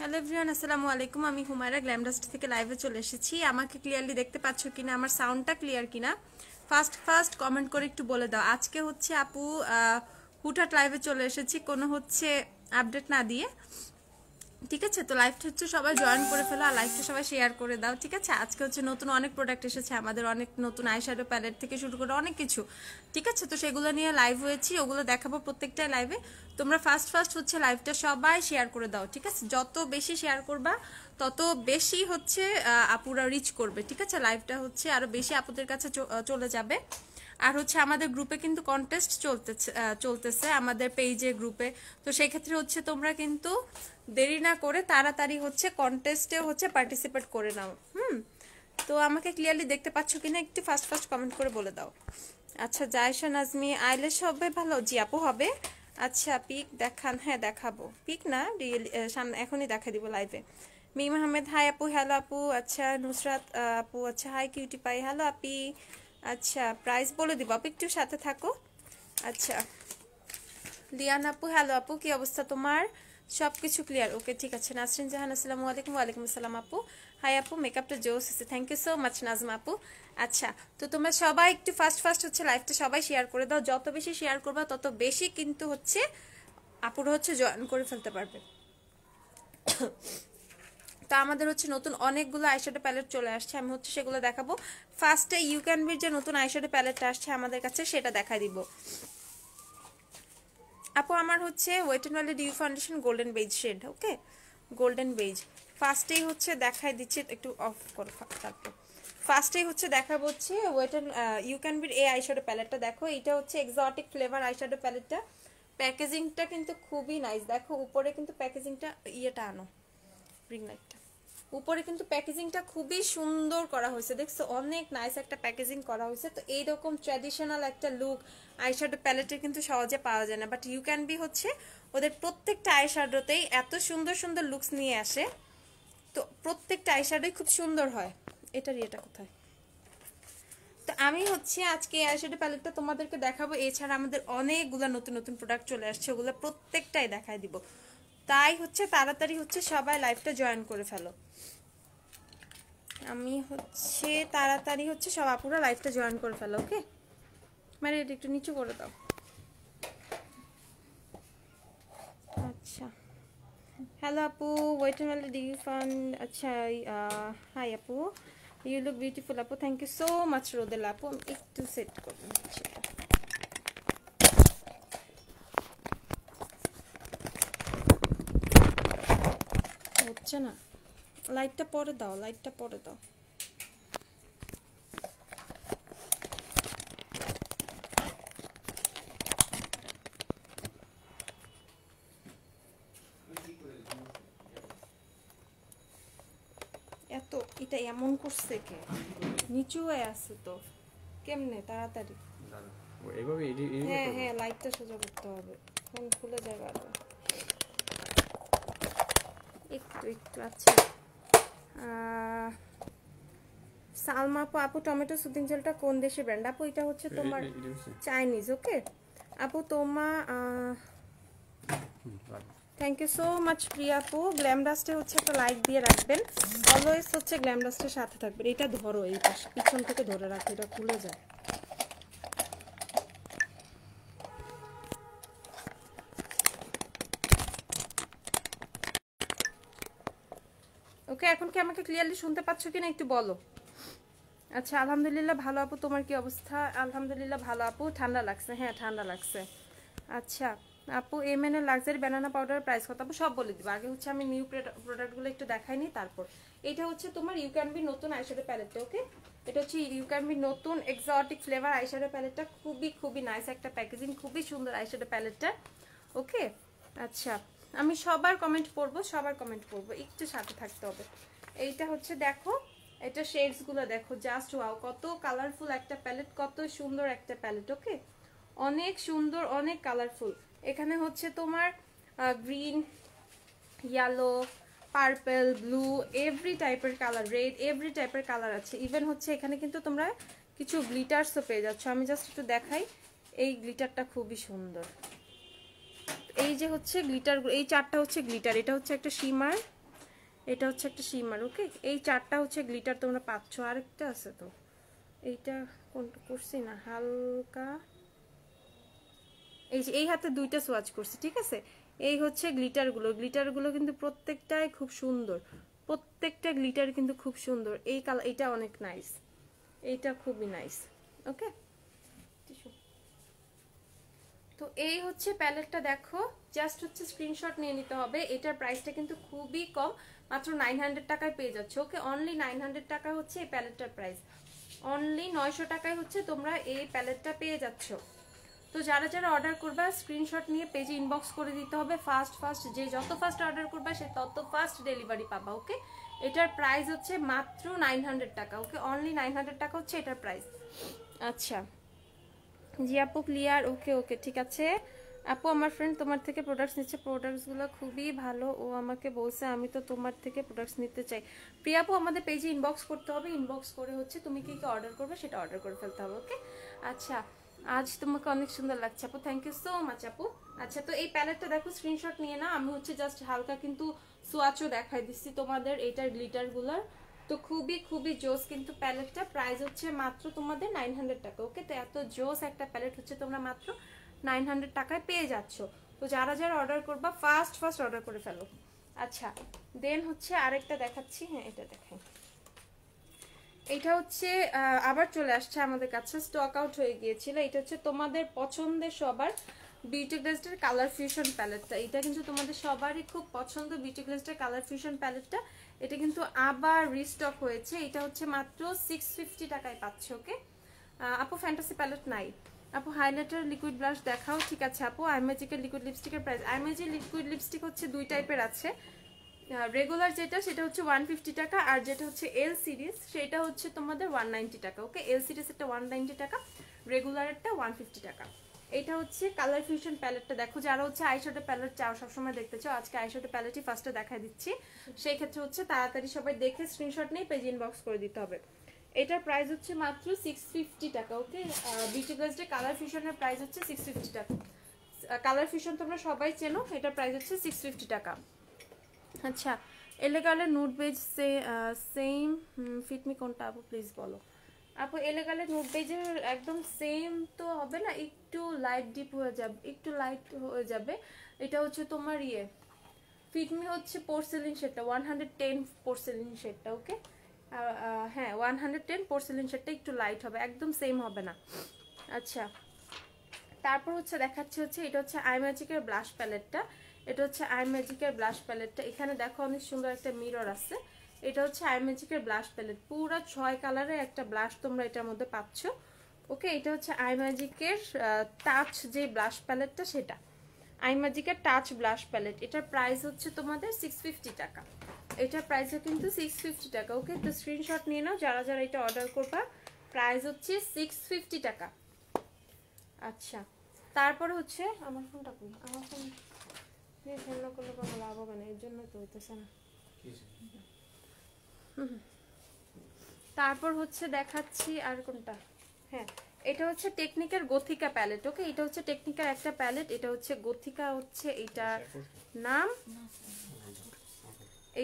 Hello everyone, আসসালামু আলাইকুম। আমি হুমায়রা গ্ল্যামডাস্ট থেকে লাইভে চলে এসেছি। আমাকে ক্লিয়ারলি দেখতে পাচ্ছ কিনা, আমার সাউন্ডটা ক্লিয়ার কিনা ফার্স্ট কমেন্ট করে একটু বলে দাও। আজকে হচ্ছে আপু হুটহাট লাইভে চলে এসেছি, কোনো হচ্ছে আপডেট না দিয়ে, ঠিক আছে? তো লাইভটা হচ্ছে সবাই জয়েন করে ফেলো আর লাইভটা সবাই শেয়ার করে দাও, ঠিক আছে? আজকে হচ্ছে নতুন অনেক প্রোডাক্ট এসেছে আমাদের, অনেক নতুন আইশ্যাডো প্যালেট থেকে শুরু করে অনেক কিছু, ঠিক আছে? তো সেগুলো নিয়ে লাইভ হয়েছি, ওগুলো দেখাবো প্রত্যেকটাই লাইভে। তোমরা ফার্স্ট হচ্ছে লাইভটা সবাই শেয়ার করে দাও, ঠিক আছে? যত বেশি শেয়ার করবা তত বেশি হচ্ছে আপুরা রিচ করবে, ঠিক আছে? লাইভটা হচ্ছে আরো বেশি আপুদের কাছে চলে যাবে। আর হচ্ছে আমাদের গ্রুপে কিন্তু কন্টেস্ট চলতেছে আমাদের পেজে, গ্রুপে। তো সেই ক্ষেত্রে হচ্ছে তোমরা কিন্তু দেরি না করে তাড়াতাড়ি হচ্ছে কন্টেস্টে হচ্ছে পার্টিসিপেট করে নাও। তো আমাকে ক্লিয়ারলি দেখতে পাচ্ছ কিনা একটু ফার্স্ট কমেন্ট করে বলে দাও। আচ্ছা, জায়শা নাজমি, আইলেশ হবে ভালো? জি আপু হবে। আচ্ছা, পিক দেখান। হ্যাঁ দেখাবো, পিক না রিয়েলি সামনে এখনই দেখা দিব লাইভে। মিম আহমেদ, হাই আপু। হ্যালো আপু। আচ্ছা, নুসরাত আপু, আচ্ছা হাই কিউটি পাই, হ্যালো আপি। আচ্ছা, প্রাইস বলে দিব আপু, একটু সাথে থাকো। আচ্ছা, লিয়ান আপু, হ্যালো আপু, কি অবস্থা তোমার? সবকিছু ক্লিয়ার? ওকে, ঠিক আছে। নাসরিন জাহান, আসসালামু আলাইকুম। ওয়ালাইকুম আসসালাম আপু। হাই আপু, মেকআপটা জোস হচ্ছে, thank you so much Nazma আপু। আচ্ছা, তো তোমরা সবাই একটু ফার্স্ট হচ্ছে লাইভটা সবাই শেয়ার করে দাও। যত বেশি শেয়ার করবা তত বেশি কিন্তু হচ্ছে আপুরা হচ্ছে জয়েন করে ফেলতে পারবে। তা আমাদের হচ্ছে নতুন অনেকগুলো আইশ্যাডো প্যালেট চলে আসছে, আমি হচ্ছে সেগুলো দেখাবো। ফার্স্টে ইউ ক্যান বির যে নতুন আইশ্যাডো প্যালেটটা আসছে আমাদের কাছে সেটা দেখা দিব। আপু আমার হচ্ছে wet and wild dew foundation golden beige shade, okay, golden beige. ফার্স্টেই হচ্ছে দেখাই দিচ্ছি, একটু অফ করো তারপর। ফার্স্টেই হচ্ছে দেখাবো হচ্ছে ওয়েট এন্ড ইউ ক্যান বির এই আইশ্যাডো প্যালেটটা। দেখো, এটা হচ্ছে এক্সোটিক ফ্লেভার আইশ্যাডো প্যালেটটা। প্যাকেজিংটা কিন্তু খুবই নাইস। দেখো উপরে কিন্তু প্যাকেজিংটা, ইয়েটা আনো, রিং লাইটটা, উপরে কিন্তু প্যাকেজিংটা খুবই সুন্দর করা হয়েছে, দেখছো? অনেক নাইস একটা প্যাকেজিং করা হয়েছে। তো এইরকম ট্র্যাডিশনাল একটা লুক আইশ্যাডো প্যালেটে কিন্তু সহজে পাওয়া যায় না, বাট ইউ ক্যান বি হচ্ছে ওদের প্রত্যেকটা আইশ্যাডোতেই এত সুন্দর সুন্দর লুকস নিয়ে আসে। তো প্রত্যেকটা আইশ্যাডোই খুব সুন্দর হয়। এটা কোথায়? তো আমি হচ্ছে আজকে এই আইশ্যাডো প্যালেটটা তোমাদেরকে দেখাবো। এছাড়া আমাদের অনেকগুলো নতুন নতুন প্রোডাক্ট চলে আসছে, ওগুলো প্রত্যেকটাই দেখাই দিব। তাই হচ্ছে তাড়াতাড়ি হচ্ছে সবাই লাইভটা জয়েন করে ফেলো। আমি হচ্ছে তাড়াতাড়ি হচ্ছে সব আপুরা লাইভটা জয়েন করে ফেলো, ওকে? মানে এটা একটু নিচু করে দাও। আচ্ছা, হ্যালো আপু, wet and wild dew fund. আচ্ছা, হাই আপু, ইউ লুক বিউটিফুল আপু, thank you so much Rodela আপু। আমি একটু সেট করে নিচ্ছি, হচ্ছে না। লাইটটা পরে দাও, লাইটটা পরে দাও। এত এটা এমন করছে কে? নিচু হয়ে আছে তো, কেমনে তাড়াতাড়ি? হ্যাঁ হ্যাঁ, লাইটটা সোজা করতে হবে, ফোন খুলে যায় বারবার। একটু আচ্ছা। সালমা আপু, আপু টমেটো সুদিং জেলটা কোন দেশের ব্র্যান্ড আপু? এটা হচ্ছে তোমার চাইনিজ, ওকে আপু। থ্যাংক ইউ সো মাচ প্রিয়া আপু। গ্ল্যামডাস্টে হচ্ছে একটা লাইক দিয়ে রাখবেন, অলওয়েজ হচ্ছে গ্ল্যামডাস্টের সাথে থাকবেন। এটা ধরো, এই পাশে পিছন থেকে ধরে রাখো, এটা খুলে যায়। ওকে, এখন কি আমাকে ক্লিয়ারলি শুনতে পাচ্ছ কিনা একটু বলো। আচ্ছা, আলহামদুলিল্লাহ ভালো আপু, তোমার কি অবস্থা? আলহামদুলিল্লাহ ভালো আপু। ঠান্ডা লাগছে? হ্যাঁ ঠান্ডা লাগছে। আচ্ছা আপু, এমএন এর লাক্সারি ব্যানানা পাউডার প্রাইস কত আপু? সব বলে দিব। আগে হচ্ছে আমি নিউ প্রোডাক্টগুলো একটু দেখাই নি, তারপর। এটা হচ্ছে তোমার ইউ ক্যান বি নতুন আইশ্যাডো প্যালেটটা, ওকে? এটা হচ্ছে ইউ ক্যান বি নতুন এক্সোটিক ফ্লেভার আইশ্যাডো প্যালেটটা। খুবই নাইস একটা প্যাকেজিং, খুবই সুন্দর আইশ্যাডো প্যালেটটা, ওকে? আচ্ছা, আমি সবার কমেন্ট পড়বো, একটু সাথে থাকতে হবে। এইটা হচ্ছে দেখো, এটা শেডস গুলো দেখো, জাস্ট ওয়াও, কত কালারফুল একটা প্যালেট, কত সুন্দর একটা প্যালেট, ওকে? অনেক সুন্দর, অনেক কালারফুল। এখানে হচ্ছে তোমার green, yellow, purple, blue, every টাইপের কালার, রেড, এভরি টাইপের কালার আছে। ইভেন হচ্ছে এখানে কিন্তু তোমরা কিছু গ্লিটারসও পেয়ে যাচ্ছ। আমি জাস্ট একটু দেখাই, এই গ্লিটারটা খুবই সুন্দর। এই যে হচ্ছে গ্লিটার, এই চারটা হচ্ছে গ্লিটার। এটা হচ্ছে একটা শিমার, এটা হচ্ছে একটা শিমার, ওকে। এই 4টা হচ্ছে গ্লিটার তোমরা পাচ্ছ। আরেকটা আছে তো, এইটা কোনটা করছি না, হালকা এই যে এই হাতে 2টা সোয়াচ করছি, ঠিক আছে। এই হচ্ছে গ্লিটারগুলো কিন্তু প্রত্যেকটাই খুব সুন্দর, প্রত্যেকটা গ্লিটার কিন্তু খুব সুন্দর। এই কালার, এটা অনেক নাইস, এইটা খুবই নাইস, ওকে। তো এই হচ্ছে প্যালেটটা, দেখো জাস্ট হচ্ছে স্ক্রিনশট নিয়ে নিতে হবে। এটার প্রাইসটা কিন্তু খুবই কম, মাত্র 900 টাকায় পেয়ে যাচ্ছে, ওকে। অনলি 900 টাকা হচ্ছে এই প্যালেটটার প্রাইস, অনলি 900 টাকায় হচ্ছে তোমরা এই প্যালেটটা পেয়ে যাচ্ছ। তো যারা যারা অর্ডার করবা স্ক্রিনশট নিয়ে পেজে ইনবক্স করে দিতে হবে। ফাস্ট যে যত ফাস্ট অর্ডার করবা সে তত ফাস্ট ডেলিভারি পাবা, ওকে। এটার প্রাইস হচ্ছে মাত্র 900 টাকা, ওকে। অনলি 900 টাকা হচ্ছে এটার প্রাইস। আচ্ছা জি আপু ক্লিয়ার, ওকে ওকে ঠিক আছে আপু। আমার ফ্রেন্ড তোমার থেকে প্রোডাক্টস নিচ্ছে, প্রোডাক্টসগুলো খুবই ভালো, ও আমাকে বলছে আমি তো তোমার থেকে প্রোডাক্টস নিতে চাই। প্রিয়া আপু আমাদের পেজে ইনবক্স করতে হবে, ইনবক্স করে হচ্ছে তুমি কি কি অর্ডার করবে সেটা অর্ডার করে ফেলতে হবে, ওকে। আচ্ছা আজ তোমাকে অনেক সুন্দর লাগছে আপু, থ্যাংক ইউ সো মাচ আপু। আচ্ছা তো এই প্যালেটটা দেখো, স্ক্রিনশট নিয়ে না, আমি হচ্ছে জাস্ট হালকা কিন্তু সোয়াচও দেখাই দিচ্ছি তোমাদের এটার গ্লিটারগুলোর। তো খুবই খুবই জোস কিন্তু প্যালেটটা, প্রাইস হচ্ছে মাত্র তোমাদের 900 টাকা, ওকে। তো এত জোস একটা প্যালেট হচ্ছে তোমরা মাত্র 900 টাকায় পেয়ে যাচ্ছ। তো যারা যারা অর্ডার করবা ফাস্ট অর্ডার করে ফেলো। আচ্ছা দেন হচ্ছে আরেকটা দেখাচ্ছি, হ্যাঁ এটা দেখাই। এটা হচ্ছে আবার চলে আসছে আমাদের কাছে, স্টক আউট হয়ে গিয়েছিল। এটা হচ্ছে তোমাদের পছন্দের সবার বিউটি গ্লেজের কালার ফিউশন প্যালেটটা। এটা কিন্তু তোমাদের সবারই খুব পছন্দ বিউটি গ্লেজের কালার ফিউশন প্যালেটটা। এটা কিন্তু আবার রিস্টক হয়েছে, এটা হচ্ছে মাত্র 650 টাকায় পাচ্ছে, ওকে। আপু ফ্যান্টাসি প্যালেট নাই আপু, হাইলাইটার লিকুইড ব্লাশ দেখাও। ঠিক আছে আপু, আইম্যাজিকের লিকুইড লিপস্টিকের প্রাইস, আইম্যাজিক লিকুইড লিপস্টিক হচ্ছে 2 টাইপের আছে। রেগুলার যেটা সেটা হচ্ছে 150 টাকা, আর যেটা হচ্ছে এল সিরিজ সেটা হচ্ছে তোমাদের 190 টাকা, ওকে। এল সিরিজ একটা 190 টাকা, রেগুলারেরটা 150 টাকা। এটা হচ্ছে কালার ফিউশন প্যালেটটা। দেখো যারা হচ্ছে আইশ্যাডো প্যালেট চাও, সবসময় দেখতে চাও, আজকে আইশ্যাডো প্যালেটই ফার্স্টে দেখাই দিচ্ছি। সেই ক্ষেত্রে হচ্ছে তাড়াতাড়ি সবাই দেখে স্ক্রিনশট নিয়ে পেজ ইনবক্স করে দিতে হবে। এটার প্রাইস হচ্ছে মাত্র 650 টাকা, ওকে। বিউটি গ্লেজের কালার ফিউশনের প্রাইস হচ্ছে 650 টাকা। কালার ফিউশন তোমরা সবাই চেনো, এটার প্রাইস হচ্ছে 650 টাকা। আচ্ছা এলেগালে নুড বেজ সেম ফিটমি কোনটা আপু প্লিজ বলো। আপু এলেগালে নুড বেজের একদম সেম তো হবে না, একটু লাইট ডিপ হয়ে যাবে, একটু লাইট হয়ে যাবে। এটা হচ্ছে তোমার ফিটমি হচ্ছে পোর্সেলিন শেডটা 110 পোর্সেলিন শেডটা, ওকে। হ্যাঁ 110 পোর্সেলিন শেডটা একটু লাইট হবে, একদম সেম হবে না। আচ্ছা তারপর হচ্ছে দেখাচ্ছি হচ্ছে এটা হচ্ছে আইম্যাজিকের ব্লাশ প্যালেটটা। এটা হচ্ছে আইম্যাজিকের ব্লাশ প্যালেটটা, এখানে দেখো অনেক সুন্দর একটা মিরর আছে। এটা হচ্ছে আইম্যাজিকের ব্লাশ প্যালেট, পুরো 6 কালারের একটা ব্লাশ তোমরা এটার মধ্যে পাচ্ছ, ওকে। এটা হচ্ছে আইম্যাজিকের টাচ যে ব্লাশ প্যালেটটা, সেটা আইম্যাজিকের টাচ ব্লাশ প্যালেট। এটার প্রাইস হচ্ছে তোমাদের 650 টাকা, এটার প্রাইসও কিন্তু 650 টাকা, ওকে। তো স্ক্রিনশট নিয়ে নাও যারা যারা এটা অর্ডার করবা, প্রাইস হচ্ছে 650 টাকা। আচ্ছা তারপরে হচ্ছে আমার ফোনটা কই, আমার ফোন দিয়ে খেলনা করলে কোনো লাভ হবে না, এর জন্য তো হইতেছে না। তারপর হচ্ছে দেখাচ্ছি আর কোনটা, হ্যাঁ এটা হচ্ছে টেকনিকের গথিকা প্যালেট, ওকে। এটা হচ্ছে টেকনিকার একটা প্যালেট, এটা হচ্ছে গথিকা হচ্ছে এইটার নাম।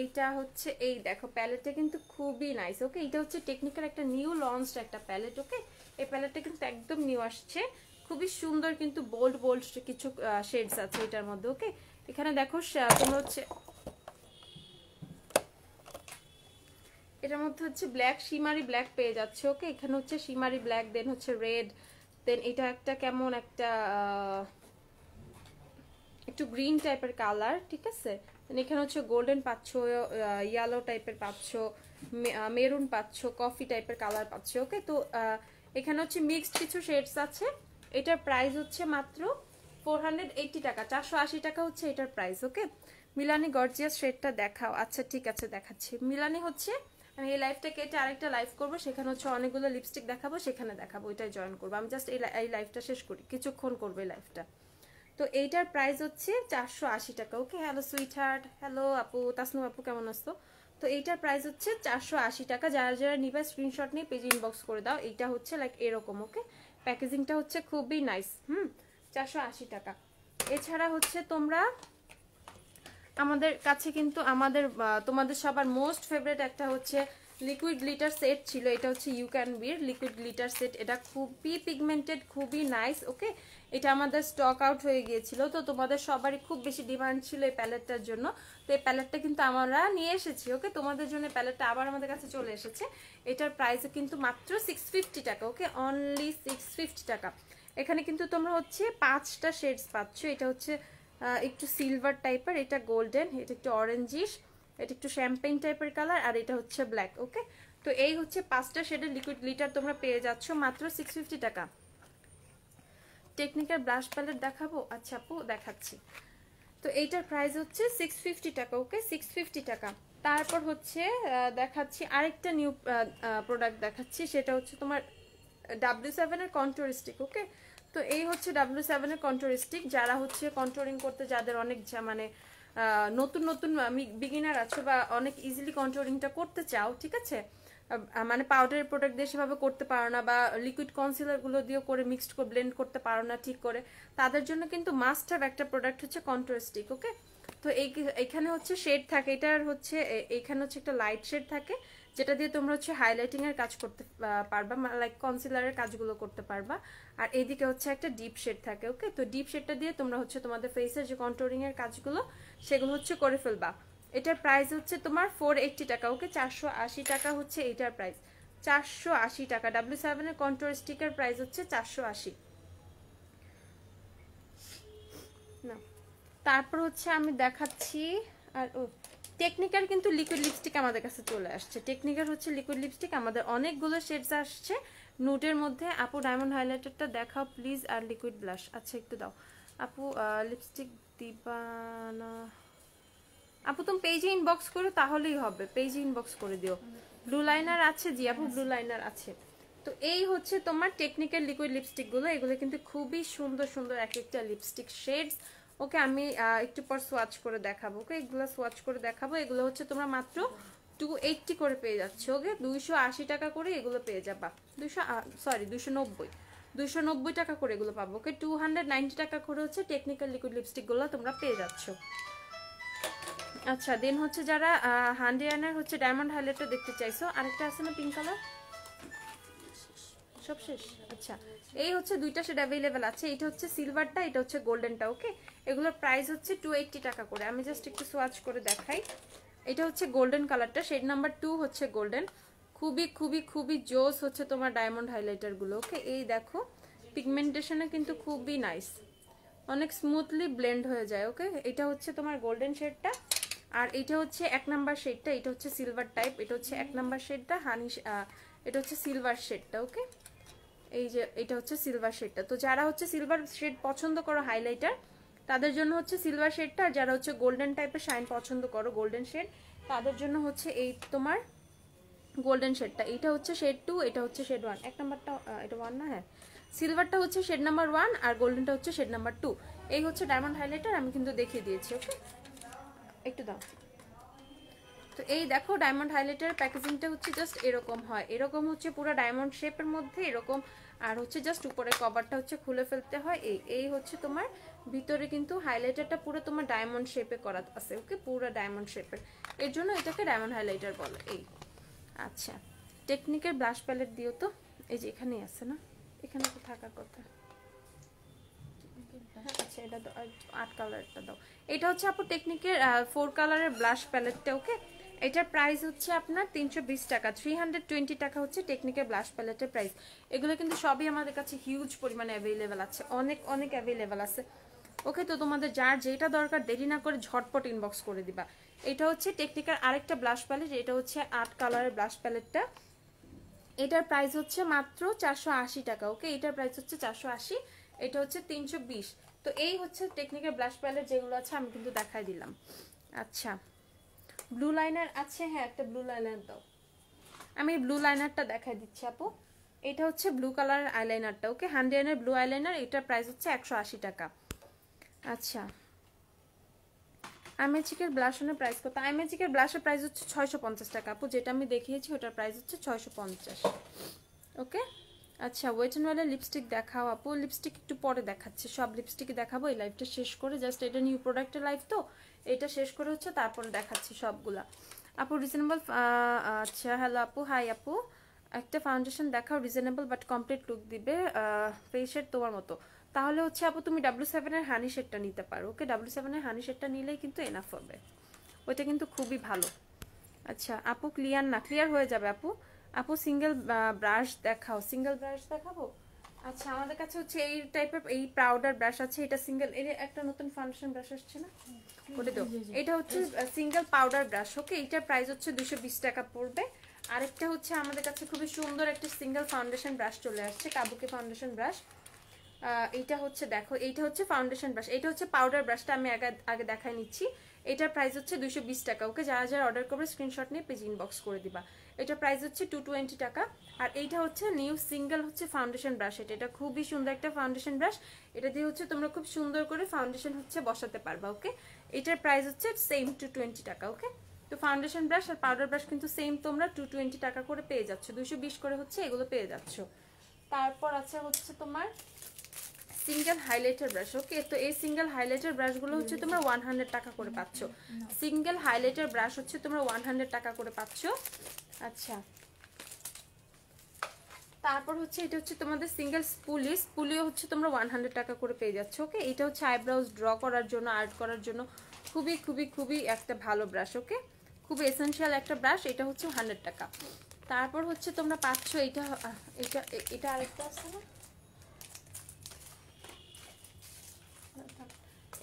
এইটা হচ্ছে এই দেখো প্যালেটটা কিন্তু খুবই নাইস, ওকে। এটা হচ্ছে টেকনিকার একটা নিউ লঞ্চড একটা প্যালেট, ওকে। এই প্যালেটটা কিন্তু একদম নিউ আসছে, খুবই সুন্দর কিন্তু বোল্ড কিছু শেডস আছে এটার মধ্যে, ওকে। এখানে দেখো তোমরা হচ্ছে এটার মধ্যে হচ্ছে ব্ল্যাক শিমারি ব্ল্যাক পেয়ে যাচ্ছে, ওকে। এখানে হচ্ছে শিমারি ব্ল্যাক, দেন হচ্ছে রেড, দেন এটা একটা কেমন একটা একটু গ্রিন টাইপের কালার, ঠিক আছে। এখানে হচ্ছে গোল্ডেন পাচ্ছ, ইয়েলো টাইপের পাচ্ছ, মেরুন পাচ্ছ, কফি টাইপের কালার পাচ্ছ, ওকে। তো এখানে হচ্ছে মিক্সড কিছু শেডস আছে। এটার প্রাইস হচ্ছে মাত্র 480 টাকা, 480 টাকা হচ্ছে এটার প্রাইস, ওকে। মিলানি গর্জিয়াস শেডটা দেখাও। আচ্ছা ঠিক আছে দেখাচ্ছি। মিলানি হচ্ছে আমি এই লাইভটা কেটে আরেকটা লাইভ করবো, সেখানে হচ্ছে অনেকগুলো লিপস্টিক দেখাবো, সেখানে দেখাবো, ওইটাই জয়েন করবো। আমি জাস্ট এই লাইভটা শেষ করি, কিছুক্ষণ করবো এই লাইভটা। তো এইটার প্রাইস হচ্ছে 480 টাকা, ওকে। হ্যালো সুইট হার্ট, হ্যালো আপু, তাসনুম আপু কেমন আসতো। তো এইটার প্রাইস হচ্ছে 480 টাকা। যারা যারা নিবে স্ক্রিনশট নিয়ে পেজ ইনবক্স করে দাও। এইটা হচ্ছে লাইক এরকম, ওকে। প্যাকেজিংটা হচ্ছে খুবই নাইস, 480 টাকা। এছাড়া হচ্ছে তোমরা আমাদের কাছে কিন্তু আমাদের তোমাদের সবার মোস্ট ফেভারিট একটা হচ্ছে লিকুইড গ্লিটার সেট ছিল, এটা হচ্ছে ইউ ক্যান বির লিকুইড গ্লিটার সেট। এটা খুবই পিগমেন্টেড, খুবই নাইস। ওকে, এটা আমাদের স্টক আউট হয়ে গিয়েছিল, তো তোমাদের সবারই খুব বেশি ডিমান্ড ছিল এই প্যালেটটার জন্য। তো এই প্যালেটটা কিন্তু আমরা নিয়ে এসেছি। ওকে, তোমাদের জন্য প্যালেটটা আবার আমাদের কাছে চলে এসেছে। এটার প্রাইসও কিন্তু মাত্র 650 টাকা। ওকে, অনলি 650 টাকা। এখানে কিন্তু তোমরা হচ্ছে 5টা শেডস পাচ্ছ। এটা হচ্ছে একটু সিলভার টাইপের, এটা গোল্ডেন, এটা একটু অরেঞ্জিশ, এটা একটু শ্যাম্পেইন টাইপের কালার, আর এটা হচ্ছে ব্ল্যাক। ওকে, তো এই হচ্ছে 5টা শেডের লিকুইড গ্লিটার তোমরা পেয়ে যাচ্ছ মাত্র 650 টাকা। টেকনিক্যাল ব্লাশ প্যালেট দেখাবো? আচ্ছা আপু দেখাচ্ছি। তো এইটার প্রাইস হচ্ছে 650 টাকা। ওকে, 650 টাকা। তারপর হচ্ছে দেখাচ্ছি আরেকটা নিউ প্রোডাক্ট দেখাচ্ছি, সেটা হচ্ছে তোমার W7 এর কন্ট্রোর স্টিক। ওকে, তো এই হচ্ছে W7 এর কন্ট্রোর স্টিক। যারা হচ্ছে কন্ট্রোরিং করতে, যাদের অনেক মানে নতুন নতুন বিগিনার আছো বা অনেক ইজিলি কন্ট্রোরিংটা করতে চাও, ঠিক আছে, মানে পাউডারের প্রোডাক্ট দিয়ে সেভাবে করতে পারো না, বা লিকুইড কনসিলারগুলো দিয়ে করে মিক্সড করে ব্লেন্ড করতে পারো না ঠিক করে, তাদের জন্য কিন্তু মাস্ট হ্যাভ একটা প্রোডাক্ট হচ্ছে কন্ট্রোর স্টিক। ওকে, তো এইখানে হচ্ছে শেড থাকে, এটার হচ্ছে এইখানে হচ্ছে একটা লাইট শেড থাকে, যেটা দিয়ে তোমরা হচ্ছে হাইলাইটিং এর কাজ করতে পারবা, লাইক কনসিলারের কাজগুলো করতে পারবা। আর এইদিকে হচ্ছে একটা ডিপ শেড থাকে। ওকে, তো ডিপ শেডটা দিয়ে তোমরা হচ্ছে তোমাদের ফেসের যে কন্ট্রোরিং এর কাজগুলো সেগুলো হচ্ছে করে ফেলবা। এটার প্রাইস হচ্ছে তোমার 480 টাকা। ওকে, 480 টাকা হচ্ছে এটার প্রাইস, 480 টাকা। W7 এর কন্ট্রোর স্টিকের প্রাইস হচ্ছে 480 না। তারপর হচ্ছে আমি দেখাচ্ছি, আর ও টেকনিকার কিন্তু লিকুইড লিপস্টিক আমাদের কাছে চলে আসছে। টেকনিকার হচ্ছে লিকুইড লিপস্টিক আমাদের অনেকগুলো শেডস আসছে নুডের মধ্যে। আপু ডায়মন্ড হাইলাইটারটা দেখাও প্লিজ, আর লিকুইড ব্লাশ। আচ্ছা একটু দাও আপু, লিপস্টিক দিবা না আপু? তুমি পেজে ইনবক্স করো তাহলেই হবে, পেজে ইনবক্স করে দিও। ব্লু লাইনার আছে? জি আপু, ব্লু লাইনার আছে। তো এই হচ্ছে তোমার টেকনিক্যাল লিকুইড লিপস্টিক গুলো। এগুলো কিন্তু খুবই সুন্দর সুন্দর এক একটা লিপস্টিক শেডস। ওকে, আমি একটু পর সোয়াচ করে দেখাবো। ওকে, এগুলো সোয়াচ করে দেখাবো। এগুলো হচ্ছে তোমরা মাত্র 280 করে পেয়ে যাচ্ছে। ওকে, 280 টাকা করে এগুলো পেয়ে যাবা। 290 টাকা করে এগুলো পাবো। ওকে, 290 টাকা করে হচ্ছে টেকনিক্যাল লিকুইড লিপস্টিক গুলো তোমরা পেয়ে যাচ্ছ। আচ্ছা, দেন হচ্ছে যারা হান্ডিয়ানের হচ্ছে ডায়মন্ড হাইলাইটার দেখতে চাইছো, আরেকটা আছে না পিঙ্ক কালার, সব শেষ। আচ্ছা, এই হচ্ছে দুইটা শেড অ্যাভেলেবেল আছে। এটা হচ্ছে সিলভারটা, এটা হচ্ছে গোল্ডেনটা। ওকে, এগুলোর প্রাইস হচ্ছে 280 টাকা করে। আমি জাস্ট একটু সোয়াচ করে দেখাই। এটা হচ্ছে গোল্ডেন কালারটা, শেড নাম্বার 2 হচ্ছে গোল্ডেন। খুবই খুবই খুবই জোস হচ্ছে তোমার ডায়মন্ড হাইলাইটার গুলো। ওকে, এই দেখো পিগমেন্টেশনে কিন্তু খুবই নাইস, অনেক স্মুথলি ব্লেন্ড হয়ে যায়। ওকে, এটা হচ্ছে তোমার গোল্ডেন শেডটা, আর এটা হচ্ছে 1 নাম্বার শেডটা। এটা হচ্ছে সিলভার টাইপ, এটা হচ্ছে 1 নাম্বার শেডটা, এটা হচ্ছে সিলভার শেডটা। ওকে, এই যে এটা হচ্ছে সিলভার শেডটা। তো যারা হচ্ছে সিলভার শেড পছন্দ করো হাইলাইটার, তাদের জন্য হচ্ছে সিলভার শেডটা। আর যারা হচ্ছে গোল্ডেন টাইপের শাইন পছন্দ করো, গোল্ডেন শেড, তাদের জন্য হচ্ছে এই তোমার গোল্ডেন শেডটা। এটা হচ্ছে শেড 2, এটা হচ্ছে শেড 1। 1 নাম্বারটা এটা 1 না? হ্যাঁ, সিলভারটা হচ্ছে শেড নাম্বার 1 আর গোল্ডেনটা হচ্ছে শেড নাম্বার 2। এই হচ্ছে ডায়মন্ড হাইলাইটার, আমি কিন্তু দেখিয়ে দিয়েছি। ওকে, একটু দাও। তো এই দেখো ডায়মন্ড হাইলাইটারের প্যাকেজিংটা হচ্ছে জাস্ট এরকম হয়, এরকম হচ্ছে পুরো ডায়মন্ড শেপের মধ্যে এরকম, আর হচ্ছে জাস্ট উপরের কভারটা হচ্ছে খুলে ফেলতে হয়। এই হচ্ছে তোমার ভিতরে কিন্তু হাইলাইটারটা পুরো তোমার ডায়মন্ড শেপে করা আছে। ওকে, পুরো ডায়মন্ড শেপের, এর জন্য এটাকে ডায়মন্ড হাইলাইটার বলে। এই আচ্ছা, টেকনিকের ব্লাশ প্যালেট দিও তো, এই যে এখানেই আছে না, এখানে তো থাকার কথা। আচ্ছা, এটা 8 কালারটা দাও। এটা হচ্ছে আপু টেকনিকের 4 কালারের ব্লাশ প্যালেটটা। ওকে, এটার প্রাইস হচ্ছে আপনার 320 টাকা, 320 টাকা হচ্ছে টেকনিকের ব্লাশ প্যালেটের প্রাইস। এগুলো কিন্তু সবই আমাদের কাছে হিউজ পরিমাণে অ্যাভেলেবেল আছে, অনেক অনেক অ্যাভেলেবেল আছে। ওকে, তো তোমাদের যার যেটা দরকার দেরি না করে ঝটপট ইনবক্স করে দিবা। এটা হচ্ছে টেকনিকের আরেকটা ব্লাশ প্যালেট, এটা হচ্ছে 8 কালারের ব্লাশ প্যালেটটা। এটার প্রাইস হচ্ছে মাত্র 480 টাকা। ওকে, এটার প্রাইস হচ্ছে 480, এটা হচ্ছে 320। তো এই হচ্ছে টেকনিকের ব্লাশ প্যালেট যেগুলো আছে আমি কিন্তু দেখাই দিলাম। আচ্ছা, ব্লু লাইনার আছে? হ্যাঁ, একটা ব্লু লাইনার দাও। আমি ব্লু লাইনারটা দেখাই দিচ্ছি আপু। এটা হচ্ছে ব্লু কালারের আইলাইনারটা। ওকে, হান্ডিয়ানের ব্লু আইলাইনার, এটার প্রাইস হচ্ছে 180 টাকা। আচ্ছা, আইম্যাজিকের ব্লাশনের প্রাইস কত? আইম্যাজিকের ব্লাশের প্রাইস হচ্ছে 650 টাকা আপু, যেটা আমি দেখিয়েছি ওটার প্রাইস হচ্ছে 650। ওকে, আচ্ছা, ওয়েট এন্ড ওয়েলের লিপস্টিক দেখাও আপু। লিপস্টিক একটু পরে দেখাচ্ছি, সব লিপস্টিক দেখাবো এই লাইভটা শেষ করে। জাস্ট এটা নিউ প্রোডাক্টের লাইভ, তো এটা শেষ করে হচ্ছে তারপরে দেখাচ্ছি সবগুলা। আপু রিজনেবল, আচ্ছা হ্যালো আপু, হাই আপু, একটা ফাউন্ডেশন দেখাও রিজনেবল বাট কমপ্লিট লুক দিবে, ফেসের তোমার মতো। তাহলে হচ্ছে আপু তুমি W7 এর হানি শেডটা নিতে পারো, ওকে। W7 এর হানি শেডটা নিলেই কিন্তু এনাফ হবে, ওইটা কিন্তু খুবই ভালো। আচ্ছা আপু ক্লিয়ার না, ক্লিয়ার হয়ে যাবে আপু। আপু সিঙ্গেল ব্রাশ দেখাও, সিঙ্গেল ব্রাশ দেখাবো। আচ্ছা আমাদের কাছে হচ্ছে এই টাইপের এই পাউডার ব্রাশ আছে, এটা সিঙ্গেল, এর একটা নতুন ফাউন্ডেশন ব্রাশ আসছে না, ওটা দাও। এটা হচ্ছে সিঙ্গেল পাউডার ব্রাশ, ওকে। এটার প্রাইস হচ্ছে 220 টাকা পড়বে। আরেকটা হচ্ছে আমাদের কাছে খুবই সুন্দর একটা সিঙ্গেল ফাউন্ডেশন ব্রাশ চলে আসছে, কাবুকি ফাউন্ডেশন ব্রাশ। এইটা হচ্ছে দেখো, এইটা হচ্ছে ফাউন্ডেশন ব্রাশ, এটা হচ্ছে পাউডার ব্রাশটা আমি আগে দেখাই নিচ্ছি। এটার প্রাইস হচ্ছে 220 টাকা, ওকে। যারা যারা অর্ডার করবে স্ক্রিনশট নিয়ে পেজ ইনবক্স করে দিবা। এটার প্রাইস হচ্ছে 220 টাকা। আর এইটা হচ্ছে নিউ সিঙ্গেল হচ্ছে ফাউন্ডেশন ব্রাশ, এটা খুবই সুন্দর একটা ফাউন্ডেশন ব্রাশ। এটা দিয়ে হচ্ছে তোমরা খুব সুন্দর করে ফাউন্ডেশন হচ্ছে বসাতে পারবা, ওকে। এটার প্রাইস হচ্ছে সেম 220 টাকা, ওকে। তো ফাউন্ডেশন ব্রাশ আর পাউডার ব্রাশ কিন্তু সেম, তোমরা 220 টাকা করে পেয়ে যাচ্ছ, 220 করে হচ্ছে এগুলো পেয়ে যাচ্ছ। তারপর আছে হচ্ছে তোমার সিঙ্গেল হাইলাইটার ব্রাশ, ওকে। তো এই সিঙ্গেল হাইলাইটার ব্রাশগুলো হচ্ছে তোমরা 100 টাকা করে পাচ্ছ, সিঙ্গেল হাইলাইটার ব্রাশ হচ্ছে তোমরা 100 টাকা করে পাচ্ছ। আচ্ছা তারপর হচ্ছে এটা হচ্ছে তোমাদের সিঙ্গেল স্পুলিও হচ্ছে তোমরা 100 টাকা করে পেয়ে যাচ্ছ, ওকে। এটা হচ্ছে আইব্রাউজ ড্র করার জন্য, আর্ট করার জন্য খুবই খুবই খুবই একটা ভালো ব্রাশ, ওকে। খুবই এসেনশিয়াল একটা ব্রাশ, এটা হচ্ছে 100 টাকা। তারপর হচ্ছে তোমরা পাচ্ছ এটা, এটা এটা আরেকটা আছে না,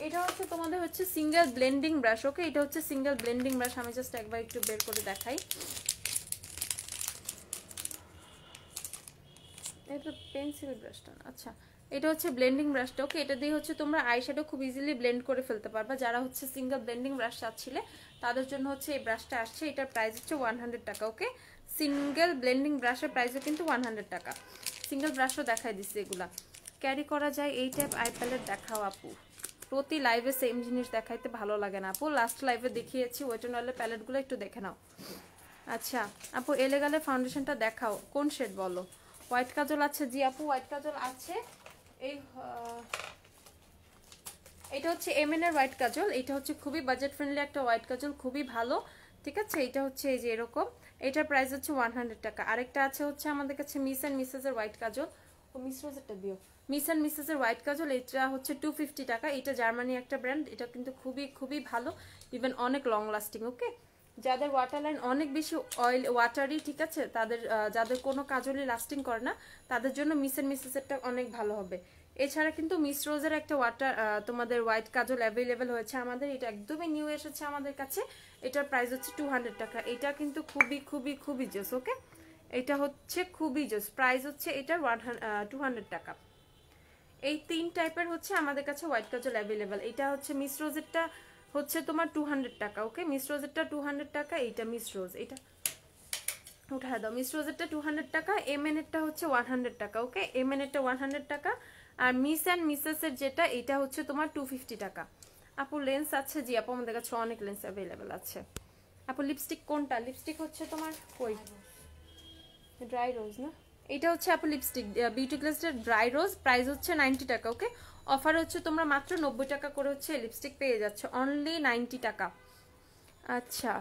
এটা হচ্ছে তোমাদের হচ্ছে সিঙ্গেল ব্লেন্ডিং ব্রাশ, ওকে। এটা হচ্ছে সিঙ্গেল ব্লেন্ডিং ব্রাশ, আমি জাস্ট একবার একটু বের করে দেখাই। এটা পেন্সিল ব্রাশটা, আচ্ছা এটা হচ্ছে ব্লেন্ডিং ব্রাশটা, ওকে। এটা দিয়ে হচ্ছে তোমরা আইশ্যাডো খুব ইজিলি ব্লেন্ড করে ফেলতে পারবা। যারা হচ্ছে সিঙ্গেল ব্লেন্ডিং ব্রাশ চাচ্ছিলে তাদের জন্য হচ্ছে এই ব্রাশটা আসছে, এটার প্রাইস হচ্ছে 100 টাকা, ওকে। সিঙ্গেল ব্লেন্ডিং ব্রাশের প্রাইসও কিন্তু 100 টাকা। সিঙ্গেল ব্রাশও দেখাই দিচ্ছে, এগুলা ক্যারি করা যায়। এই টাইপ আই প্যালেট দেখাও আপু, প্রতি লাইভে সেম জিনিস দেখাইতে ভালো লাগে না আপু। লাস্ট লাইভে দেখিয়েছি ওয়েট অ্যান্ড অয়েলের প্যালেটগুলো একটু দেখে নাও। আচ্ছা আপু এলেগালে ফাউন্ডেশনটা দেখাও, কোন শেড বলো? হোয়াইট কাজল আছে, জি আপু হোয়াইট কাজল আছে। এই এটা হচ্ছে এমএন এর হোয়াইট কাজল, এটা হচ্ছে খুবই বাজেট ফ্রেন্ডলি একটা হোয়াইট কাজল, খুবই ভালো, ঠিক আছে। এটা হচ্ছে এই যে এরকম, এটার প্রাইস হচ্ছে 100 টাকা। আরেকটা আছে হচ্ছে আমাদের কাছে মিস অ্যান্ড মিসেস এর হোয়াইট কাজল, ও মিস রোজেরটা দিও, মিস অ্যান্ড মিসেস এর হোয়াইট কাজল, এটা হচ্ছে 250 টাকা। এটা জার্মানি একটা ব্র্যান্ড, এটা কিন্তু খুবই খুবই ভালো, ইভেন অনেক লং লাস্টিং, ওকে। যাদের ওয়াটার লাইন অনেক বেশি অয়েল ওয়াটারি, ঠিক আছে, তাদের যাদের কোনো কাজলই লাস্টিং করে না তাদের জন্য মিস অ্যান্ড মিসেস এরটা অনেক ভালো হবে। এছাড়া কিন্তু মিস রোজের একটা ওয়াটার তোমাদের হোয়াইট কাজল অ্যাভেলেবেল হয়েছে আমাদের, এটা একদমই নিউ এসেছে আমাদের কাছে। এটার প্রাইস হচ্ছে 200 টাকা। এটা কিন্তু খুবই খুবই খুবই জোস, ওকে। এটা হচ্ছে খুবই জোস, প্রাইস হচ্ছে এটার 200 টাকা। এই তিন টাইপের হচ্ছে আমাদের কাছে হোয়াইট কাজল অ্যাভেলেবেল। এটা হচ্ছে মিস রোজেরটা হচ্ছে তোমার 200 টাকা, ওকে। মিস রোজেরটা 200 টাকা, এইটা মিস রোজ, এটা উঠায় দাও। মিস রোজেরটা 200 টাকা, এমএন এরটা হচ্ছে 100 টাকা, ওকে। এমএন এরটা 100 টাকা। আর মিস অ্যান্ড মিসেস এর যেটা, এটা হচ্ছে তোমার 250 টাকা। আপু লেন্স আছে, জি আপু আমাদের কাছে অনেক লেন্স অ্যাভেলেবেল আছে। আপু লিপস্টিক কোনটা? লিপস্টিক হচ্ছে তোমার কই, ড্রাই রোজ না, এটা হচ্ছে আপু লিপস্টিক বিউটি গ্লেজের ড্রাই রোজ, প্রাইস হচ্ছে 90 টাকা, ওকে। অফার হচ্ছে তোমরা মাত্র 90 টাকা করে হচ্ছে লিপস্টিক পেয়ে যাচ্ছে, অনলি 90 টাকা। আচ্ছা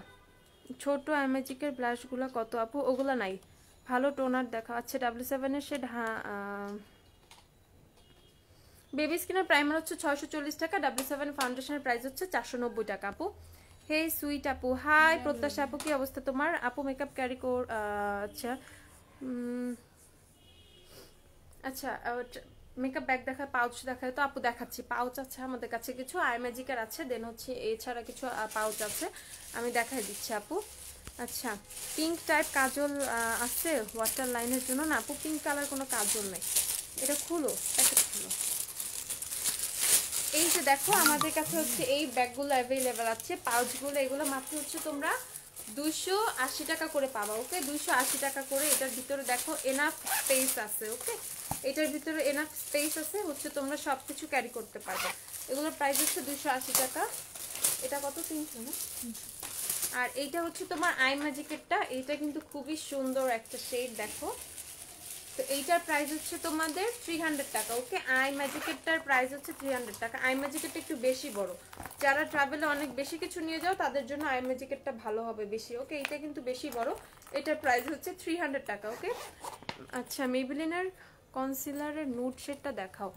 ছোট অ্যামেজিকের ব্লাশগুলো কত আপু? ওগুলো নাই, ভালো টোনার দেখা। আচ্ছা W7 এর শেড, হ্যাঁ বেবি স্কিনের প্রাইমার হচ্ছে 640 টাকা, W7 ফাউন্ডেশনের প্রাইস হচ্ছে 490 টাকা আপু। হে সুইট আপু, হাই প্রত্যাশা আপু, কি অবস্থা তোমার আপু? মেকআপ ক্যারি কর, আচ্ছা আচ্ছা মেকআপ ব্যাগ দেখায়, পাউচ দেখায়, তো আপু দেখাচ্ছি। পাউচ আছে আমাদের কাছে কিছু, আই ম্যাজিকের আছে, দেন হচ্ছে এছাড়া কিছু পাউচ আছে, আমি দেখাই দিচ্ছি আপু। আচ্ছা পিঙ্ক টাইপ কাজল আছে ওয়াটার লাইনের জন্য না আপু? পিঙ্ক কালার কোনো কাজল নেই, এটা খুলো, প্যাকেট খুলো। এই যে দেখো আমাদের কাছে হচ্ছে এই ব্যাগগুলো অ্যাভেলেবেল আছে, পাউচগুলো, এগুলো মাত্র হচ্ছে তোমরা 280 টাকা করে পাবা, ওকে। 280 টাকা করে। এটার ভিতরে দেখো এনাফ স্পেস আছে, ওকে। এটার ভিতরে এনাফ স্পেস আছে, হচ্ছে তোমরা সবকিছু ক্যারি করতে পারবে। এগুলোর প্রাইস হচ্ছে 280 টাকা। এটা কত? 300 না? আর এইটা হচ্ছে তোমার আই ম্যাজিকেরটা, এটা কিন্তু খুবই সুন্দর একটা শেড, দেখো তো এইটার প্রাইস হচ্ছে তোমাদের 300 টাকা। ওকে, আই ম্যাজিকেরটার প্রাইস হচ্ছে 300 টাকা। আই ম্যাজিকেরটা একটু বেশি বড়, যারা ট্রাভেলে অনেক বেশি কিছু নিয়ে যাও তাদের জন্য আই ম্যাজিকেরটা ভালো হবে বেশি। ওকে, এটা কিন্তু বেশি বড়, এটার প্রাইস হচ্ছে 300 টাকা। ওকে, আচ্ছা মেবিলিনের কনসিলারের নুড শেডটা দেখাও।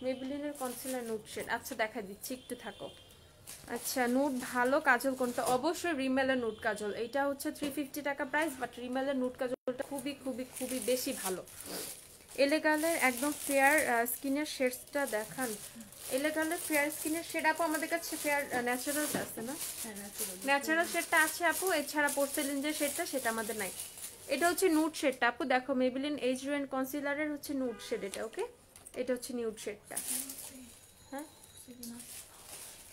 মেবিলিনের কনসিলার নুড শেড, আচ্ছা দেখা দিচ্ছি, একটু থাকো। আচ্ছা নুড ভালো কাজল কোনটা? অবশ্যই রিমেলের নুড কাজল, এটা হচ্ছে 350 টাকা প্রাইস, বাট রিমেলের নুড কাজলটা খুবই খুবই খুবই বেশি ভালো। এলেগালের একদম ফেয়ার স্কিনের শেডসটা দেখান। এলেগালের ফেয়ার স্কিনের শেড আপু আমাদের কাছে ফেয়ার ন্যাচারাল আছে না? ন্যাচারাল শেডটা আছে আপু, এছাড়া পোর্সেলিন যে শেডটা সেটা আমাদের নাই। এটা হচ্ছে নুড শেডটা আপু, দেখো মেবিলিন এজ রেন্ট কনসিলারের হচ্ছে নুড শেড এটা। ওকে, এটা হচ্ছে নিউড শেডটা। হ্যাঁ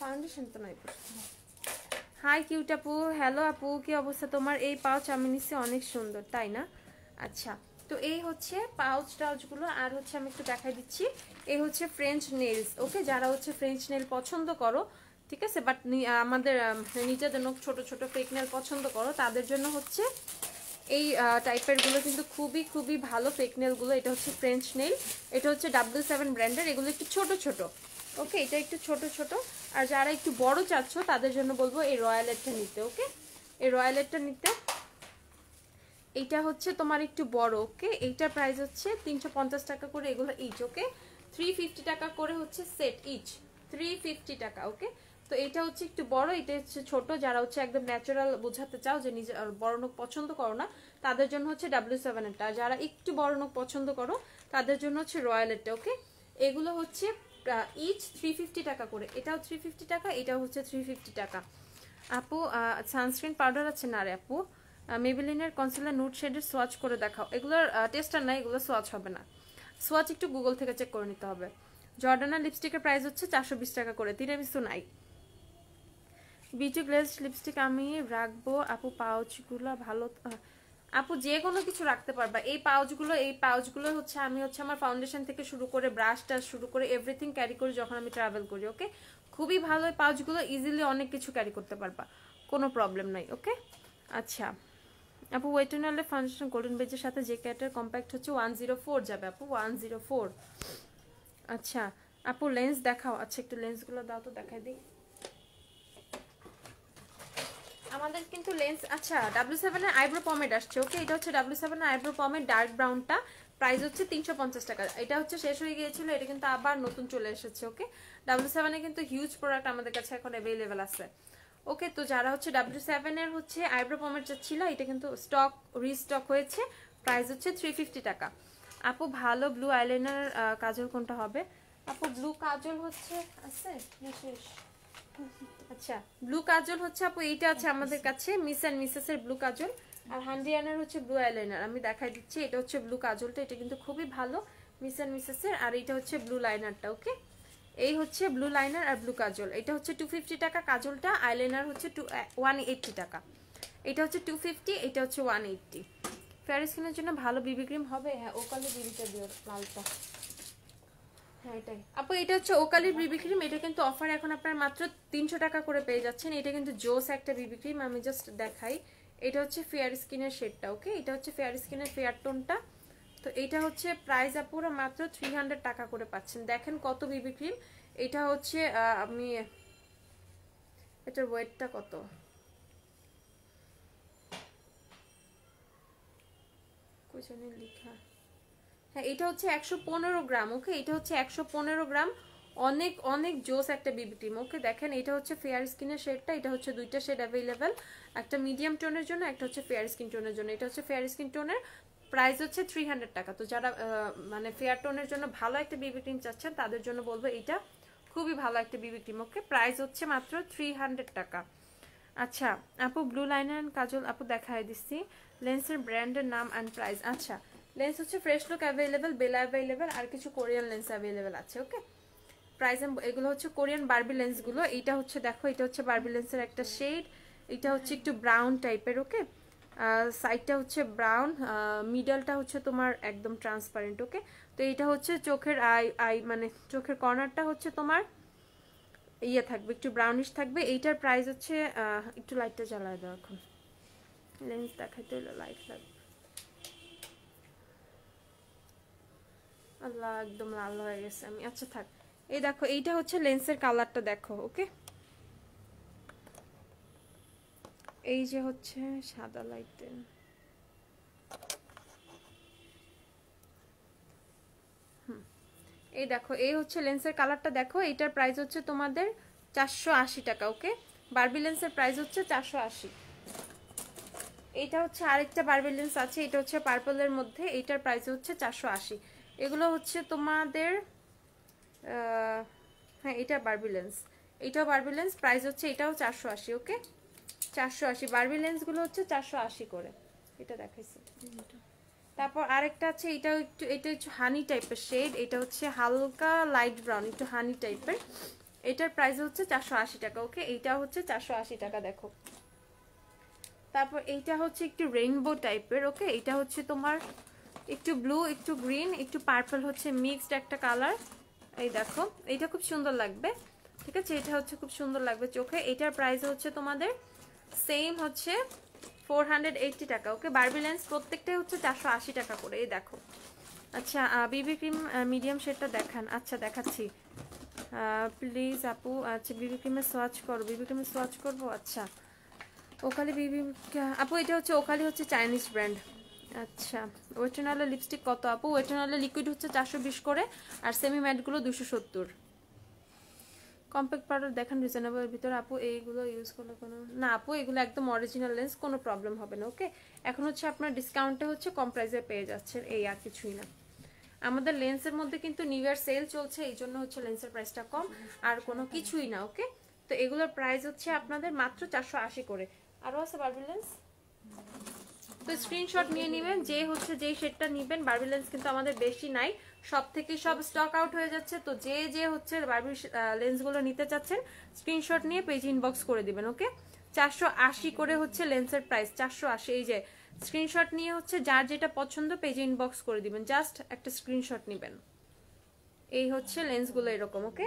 ফাউন্ডেশন তো নাই। হাই কিউট আপু, হ্যালো আপু, কি অবস্থা তোমার? এই পাউচ আমি নিচ্ছি, অনেক সুন্দর তাই না? আচ্ছা, তো এই হচ্ছে পাউচ টাউচগুলো। আর হচ্ছে আমি একটু দেখাই দিচ্ছি, এই হচ্ছে ফ্রেঞ্চ নেলস। ওকে, যারা হচ্ছে ফ্রেঞ্চ নেল পছন্দ করো, ঠিক আছে, বাট আমাদের নিজেদের নখ ছোট ছোট ফেক নেল পছন্দ করো, তাদের জন্য হচ্ছে এই টাইপের গুলো কিন্তু খুবই খুবই ভালো ফেক নেল গুলো। এটা হচ্ছে ফ্রেঞ্চ নেল, এটা হচ্ছে W7 ব্র্যান্ডের, এগুলো একটু ছোট ছোট। ওকে, এটা একটু ছোট ছোট। আর যারা একটু বড় চাচ্ছ তাদের জন্য বলবো এই রয়্যালেটটা নিতে। ওকে, এই রয়্যালেটটা নিতে, এইটা হচ্ছে তোমার একটু বড়। ওকে, এইটার প্রাইস হচ্ছে 350 টাকা করে এগুলো ইচ। ওকে, 350 টাকা করে হচ্ছে সেট ইচ, 350 টাকা। ওকে, তো এটা হচ্ছে একটু বড়, এটা হচ্ছে ছোট। যারা হচ্ছে একদম ন্যাচারাল বোঝাতে চাও, যে নিজে বড় নখ পছন্দ করো না, তাদের জন্য হচ্ছে W7 এরটা। যারা একটু বড় নখ পছন্দ করো তাদের জন্য হচ্ছে রয়্যালেটটা। ওকে, এগুলো হচ্ছে ইচ 350 টাকা করে, এটাও 350 টাকা, এটাও হচ্ছে 350 টাকা। আপু সানস্ক্রিন পাউডার আছে না রে আপু? মেবিলিনের কনসিলার নুড শেডের সোয়াচ করে দেখাও। এগুলোর টেস্টার নাই, এগুলো সোয়াচ হবে না, সোয়াচ একটু গুগল থেকে চেক করে নিতে হবে। জর্ডানা লিপস্টিকের প্রাইস হচ্ছে 420 টাকা করে, তিরামিসু নাই। বিউটি গ্লেজ লিপস্টিক আমি রাখবো আপু, পাউচগুলো ভালো আপু, যে কোনো কিছু রাখতে পারবা। এই পাউচগুলো হচ্ছে আমি হচ্ছে আমার ফাউন্ডেশন থেকে শুরু করে ব্রাশটা শুরু করে এভরিথিং ক্যারি করি যখন আমি ট্রাভেল করি। ওকে, খুবই ভালো এই পাউচগুলো, ইজিলি অনেক কিছু ক্যারি করতে পারবা, কোনো প্রবলেম নাই। ওকে, আচ্ছা আপু ওয়েটনালে ফাউন্ডেশন গোল্ডেন বেজের সাথে যে ক্যাটের কম্প্যাক্ট হচ্ছে 104 যাবে আপু, 104। আচ্ছা আপু লেন্স দেখাও। আচ্ছা একটু লেন্সগুলো দাও তো, দেখাই দিই আমাদের কিন্তু লেন্স। আচ্ছা W7 এর আইব্রো পমেড আসছে। ওকে, এটা হচ্ছে W7 এর আইব্রো পমেড ডার্ক ব্রাউনটা, প্রাইস হচ্ছে 350 টাকা। এটা হচ্ছে শেষ হয়ে গিয়েছিল, এটা কিন্তু আবার নতুন চলে এসেছে। ওকে, W7 এ কিন্তু হিউজ প্রোডাক্ট আমাদের কাছে এখন অ্যাভেলেবেল আছে। ওকে, তো যারা হচ্ছে W7 এর হচ্ছে আইব্রো পমেড চাচ্ছিল, এটা কিন্তু স্টক রিস্টক হয়েছে, প্রাইস হচ্ছে 350 টাকা। আপু ভালো ব্লু আইলাইনার কাজল কোনটা হবে? আপু ব্লু কাজল হচ্ছে আছে না শেষ? আচ্ছা ব্লু কাজল হচ্ছে আপু এইটা আছে আমাদের কাছে, মিস এন্ড মিসেস এর ব্লু কাজল, আর হান্ডিয়ানার হচ্ছে ব্লু আইলাইনার। আমি দেখাই দিচ্ছি, এটা হচ্ছে ব্লু কাজলটা, এটা কিন্তু খুবই ভালো মিস এন্ড মিসেস এর। আর এটা হচ্ছে ব্লু লাইনারটা। ওকে, এই হচ্ছে ব্লু লাইনার আর ব্লু কাজল, এটা হচ্ছে 250 টাকা কাজলটা, আইলাইনার হচ্ছে 180 টাকা। এটা হচ্ছে 250, এটা হচ্ছে 180। ফেয়ার স্কিনের জন্য ভালো বিবি ক্রিম হবে? হ্যাঁ ওকালি বিবিটা দিও, লালটা। হ্যাঁ এটাই আপু, এটা হচ্ছে ওকালির বিবি ক্রিম, এটা কিন্তু অফার এখন আপনার মাত্র 300 টাকা করে পেয়ে যাচ্ছেন। এটা কিন্তু জোস একটা বিবি ক্রিম, আমি জাস্ট দেখাই। এটা হচ্ছে ফেয়ার স্কিনের শেডটা। ওকে, এটা হচ্ছে ফেয়ার স্কিনের ফেয়ার টোনটা। তো এটা হচ্ছে প্রাইস আপুরা মাত্র 300 টাকা করে পাচ্ছেন। দেখেন কত বিবি ক্রিম। এটা হচ্ছে আমি এটার ওয়েটটা কত, কোথায় লেখা? হ্যাঁ এটা হচ্ছে 115 গ্রাম। ওকে, এটা হচ্ছে 115 গ্রাম, অনেক অনেক জোস একটা বিবি ক্রিম। ওকে দেখেন, এটা হচ্ছে ফেয়ার স্কিনের শেডটা, এটা হচ্ছে দুইটা শেড অ্যাভেলেবেল, একটা মিডিয়াম টোনের জন্য, একটা হচ্ছে ফেয়ার স্কিন টোনের জন্য। এটা হচ্ছে ফেয়ার স্কিন টোনের, প্রাইস হচ্ছে 300 টাকা। তো যারা মানে ফেয়ার টোনের জন্য ভালো একটা বিবি ক্রিম চাচ্ছেন তাদের জন্য বলবো এটা খুবই ভালো একটা বিবি ক্রিম। ওকে, প্রাইস হচ্ছে মাত্র 300 টাকা। আচ্ছা আপু ব্লু লাইনার অ্যান্ড কাজল আপু দেখাই দিচ্ছি, লেন্সের ব্র্যান্ডের নাম অ্যান্ড প্রাইস। আচ্ছা লেন্স হচ্ছে ফ্রেশ লুক অ্যাভেলেবেল, বেলা অ্যাভেলেবেল, আর কিছু কোরিয়ান লেন্স অ্যাভেলেবেল আছে। ওকে, প্রাইস এগুলো হচ্ছে কোরিয়ান বারবি লেন্সগুলো। এইটা হচ্ছে দেখো, এটা হচ্ছে বারবি লেন্সের একটা শেড, এটা হচ্ছে একটু ব্রাউন টাইপের। ওকে, সাইডটা হচ্ছে ব্রাউন, মিডলটা হচ্ছে তোমার একদম ট্রান্সপারেন্ট। ওকে, তো এইটা হচ্ছে চোখের আই মানে চোখের কর্নারটা হচ্ছে তোমার ইয়ে থাকবে, একটু ব্রাউনিশ থাকবে। এইটার প্রাইস হচ্ছে একটু লাইটটা জ্বালায় দাও, এখন লেন্স দেখাইতে হলে লাইট লাগবে। আল্লাহ একদম লাল হয়ে গেছে আমি। আচ্ছা থাক, এই দেখো এইটা হচ্ছে লেন্সের কালারটা দেখো। ওকে, এই যে হচ্ছে সাদা লাইটে, এই দেখো এই হচ্ছে লেন্সের কালারটা দেখো। এইটার প্রাইস হচ্ছে তোমাদের 480 টাকা। ওকে, বারবি লেন্সের প্রাইস হচ্ছে 480। এইটা হচ্ছে আরেকটা বারবি লেন্স আছে, এটা হচ্ছে পার্পলের মধ্যে, এইটার প্রাইস হচ্ছে 480। এগুলো হচ্ছে তোমাদের হ্যাঁ এটা বারবি লেন্স, এইটাও বারবি লেন্স, প্রাইস হচ্ছে এটাও 480। ওকে, 480 বারবি লেন্সগুলো হচ্ছে 480 করে। এটা দেখাইছি। তারপর আরেকটা আছে, এটাও একটু, এটা একটু হানি টাইপের শেড, এটা হচ্ছে হালকা লাইট ব্রাউন একটু হানি টাইপের, এটার প্রাইস হচ্ছে 480 টাকা। ওকে, এইটা হচ্ছে 480 টাকা দেখো। তারপর এইটা হচ্ছে একটু রেইনবো টাইপের। ওকে, এটা হচ্ছে তোমার একটু ব্লু একটু গ্রিন একটু পার্পল হচ্ছে মিক্সড একটা কালার। এই দেখো এইটা খুব সুন্দর লাগবে, ঠিক আছে, এটা হচ্ছে খুব সুন্দর লাগবে চোখে। এটার প্রাইস হচ্ছে তোমাদের সেম হচ্ছে 480 টাকা। ওকে, বারবি লেন্স প্রত্যেকটাই হচ্ছে 480 টাকা করে। এই দেখো। আচ্ছা বিবি ক্রিম মিডিয়াম শেডটা দেখান। আচ্ছা দেখাচ্ছি প্লিজ আপু। আচ্ছা বিবি ক্রিমে সোয়াচ করো, বিবি ক্রিমে সোয়াচ করবো। আচ্ছা ওকালি বিবি আপু, এটা হচ্ছে ওকালি হচ্ছে চাইনিজ ব্র্যান্ড। আচ্ছা ওয়েটেনলের লিপস্টিক কত আপু? ওয়েটেনলের লিকুইড হচ্ছে 420 করে, আর সেমি ম্যাটগুলো 270। কম্প্যাক্ট পাউডার দেখেন রিজনেবল ভিতরে আপু, এইগুলো ইউজ করলে কোনো না আপু, এগুলো একদম অরিজিনাল লেন্স, কোনো প্রবলেম হবে না। ওকে, এখন হচ্ছে আপনার ডিসকাউন্টে হচ্ছে কম প্রাইসে পেয়ে যাচ্ছেন, এই আর কিছুই না। আমাদের লেন্সের মধ্যে কিন্তু নিউ ইয়ার সেল চলছে, এই জন্য হচ্ছে লেন্সের প্রাইসটা কম, আর কোনো কিছুই না। ওকে, তো এগুলোর প্রাইস হচ্ছে আপনাদের মাত্র 480 করে। আরও আছে বারবি লেন্স, তো স্ক্রিনশট নিয়ে নেবেন যে হচ্ছে যেই শেডটা নেবেন। বারবি লেন্স কিন্তু আমাদের বেশি নাই, সব থেকে সব স্টক আউট হয়ে যাচ্ছে। তো যে যে হচ্ছে বারবি লেন্সগুলো নিতে চাচ্ছেন স্ক্রিনশট নিয়ে পেজ ইনবক্স করে দিবেন। ওকে, 480 করে হচ্ছে লেন্সের প্রাইস, 480। এই যে স্ক্রিনশট নিয়ে হচ্ছে যার যেটা পছন্দ পেজে ইনবক্স করে দিবেন, জাস্ট একটা স্ক্রিনশট নেবেন। এই হচ্ছে লেন্সগুলো এরকম। ওকে,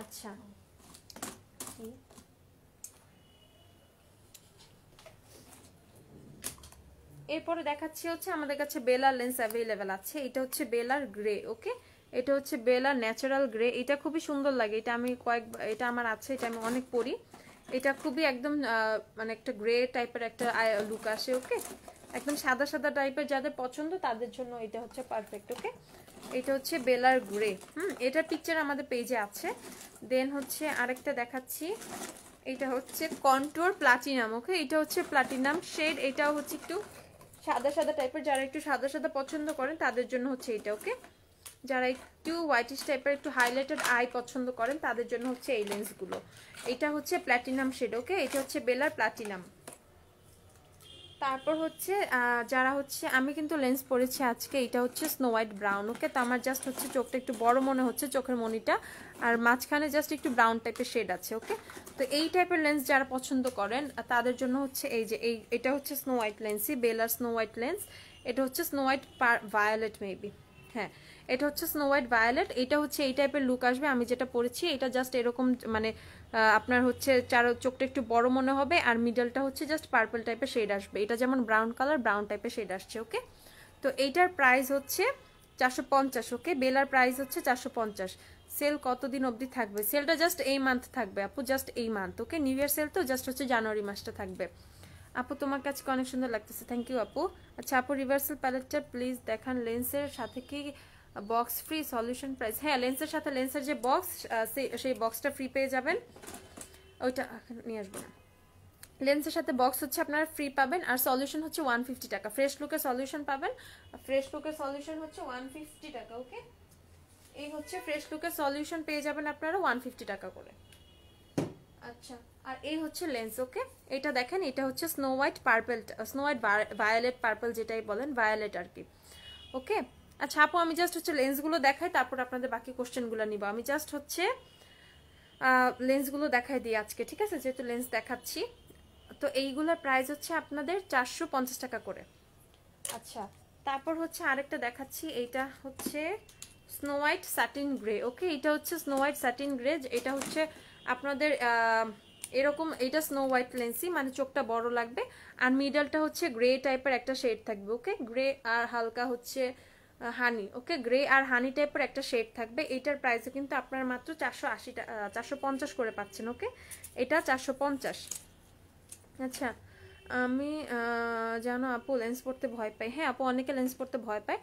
আচ্ছা এরপরে দেখাচ্ছি হচ্ছে আমাদের কাছে বেলার লেন্স অ্যাভেলেবেল আছে। এটা হচ্ছে বেলার গ্রে। ওকে, এটা হচ্ছে বেলার ন্যাচারাল গ্রে, এটা খুবই সুন্দর লাগে, এটা আমি এটা আমার আছে, এটা আমি অনেক পরি। এটা খুবই একদম মানে একটা গ্রে টাইপের একটা লুক আসে। ওকে, একদম সাদা সাদা টাইপের যাদের পছন্দ তাদের জন্য এটা হচ্ছে পারফেক্ট। ওকে, এটা হচ্ছে বেলার গ্রে। এটার পিকচার আমাদের পেজে আছে। দেন হচ্ছে আরেকটা দেখাচ্ছি, এটা হচ্ছে কন্ট্যুর প্লাটিনাম। ওকে, এটা হচ্ছে প্লাটিনাম শেড, এটাও হচ্ছে একটু সাদা সাদা টাইপের, যারা একটু সাদা সাদা পছন্দ করেন তাদের জন্য হচ্ছে এটা। ওকে, যারা একটু হোয়াইটিশ টাইপের একটু হাইলাইটেড আই পছন্দ করেন তাদের জন্য হচ্ছে এই লেন্সগুলো। এটা হচ্ছে প্ল্যাটিনাম শেড। ওকে, এটা হচ্ছে বেলার প্ল্যাটিনাম। তারপর হচ্ছে যারা হচ্ছে, আমি কিন্তু লেন্স পরেছি আজকে, এটা হচ্ছে স্নো হোয়াইট ব্রাউন। ওকে, তো আমার জাস্ট হচ্ছে চোখটা একটু বড় মনে হচ্ছে, চোখের মনিটা, আর মাঝখানে জাস্ট একটু ব্রাউন টাইপের শেড আছে। ওকে, তো এই টাইপের লেন্স যারা পছন্দ করেন তাদের জন্য হচ্ছে এই যে এটা হচ্ছে স্নো হোয়াইট লেন্সই, বেলার স্নো হোয়াইট লেন্স। এটা হচ্ছে স্নো হোয়াইট ভায়োলেট মেবি, হ্যাঁ এটা হচ্ছে স্নো হোয়াইট ভায়োলেট। এটা হচ্ছে এই টাইপের লুক আসবে, আমি যেটা পরেছি এটা জাস্ট এরকম, মানে আপনার হচ্ছে চোখটা একটু বড় মনে হবে, আর মিডলটা হচ্ছে জাস্ট পার্পল টাইপের শেড আসবে। এটা যেমন ব্রাউন কালার, ব্রাউন টাইপের শেড আসছে। ওকে, তো এইটার প্রাইস হচ্ছে 450। ওকে, বেলার প্রাইস হচ্ছে 450। সেল কতদিন অবধি থাকবে? সেলটা জাস্ট এই মান্থ থাকবে আপু, জাস্ট এই মান্থ। ওকে, নিউ ইয়ার সেল তো জাস্ট হচ্ছে জানুয়ারি মাসটা থাকবে। আপু তোমার কাছে অনেক সুন্দর লাগতেছে, থ্যাংক ইউ আপু। আচ্ছা আপু রিভার্সাল প্যালেটটা প্লিজ দেখান, লেন্সের সাথে কি বক্স ফ্রি সলিউশন প্রাইস? হ্যাঁ, লেন্সের সাথে লেন্সের যে বক্স সেই বক্সটা ফ্রি পেয়ে যাবেন, ওইটা নিয়ে আসবো না। লেন্সের সাথে বক্স হচ্ছে আপনারা ফ্রি পাবেন, আর সলিউশন হচ্ছে 150 টাকা। ফ্রেশ লুকের সলিউশন পাবেন, ফ্রেশ লুকের সলিউশন হচ্ছে 150 টাকা। ওকে, এই হচ্ছে ফ্রেশ লুকের সলিউশন পেয়ে যাবেন আপনারা 150 টাকা করে। আচ্ছা, আর এই হচ্ছে লেন্স। ওকে, এটা দেখেন, এটা হচ্ছে snow white purple, snow white violet purple যেটাই বলেন, ভায়োলেট আর কি। ওকে, আচ্ছা আপু আমি জাস্ট হচ্ছে লেন্সগুলো দেখাই, তারপর আপনাদের বাকি কোশ্চেনগুলো নিব। আমি জাস্ট হচ্ছে লেন্সগুলো দেখাই দিই আজকে, ঠিক আছে, যেহেতু লেন্স দেখাচ্ছি। তো এইগুলোর প্রাইস হচ্ছে আপনাদের 450 টাকা করে। আচ্ছা, তারপর হচ্ছে আরেকটা দেখাচ্ছি, এইটা হচ্ছে স্নো হোয়াইট স্যাটিন গ্রে। ওকে, এটা হচ্ছে স্নো হোয়াইট স্যাটিন গ্রে, এটা হচ্ছে আপনাদের এরকম, এটা স্নো হোয়াইট লেন্সই, মানে চোখটা বড় লাগবে, আর মিডলটা হচ্ছে গ্রে টাইপের একটা শেড থাকবে। ওকে, গ্রে আর হালকা হচ্ছে হানি, ওকে, গ্রে আর হানি টাইপের একটা শেড থাকবে। এইটার প্রাইসে কিন্তু আপনার মাত্র 480 টাকা 450 করে পাচ্ছেন, ওকে, এটা 450। আচ্ছা, আমি জানো আপু লেন্স পড়তে ভয় পাই। হ্যাঁ আপু, অনেকে লেন্স পড়তে ভয় পায়।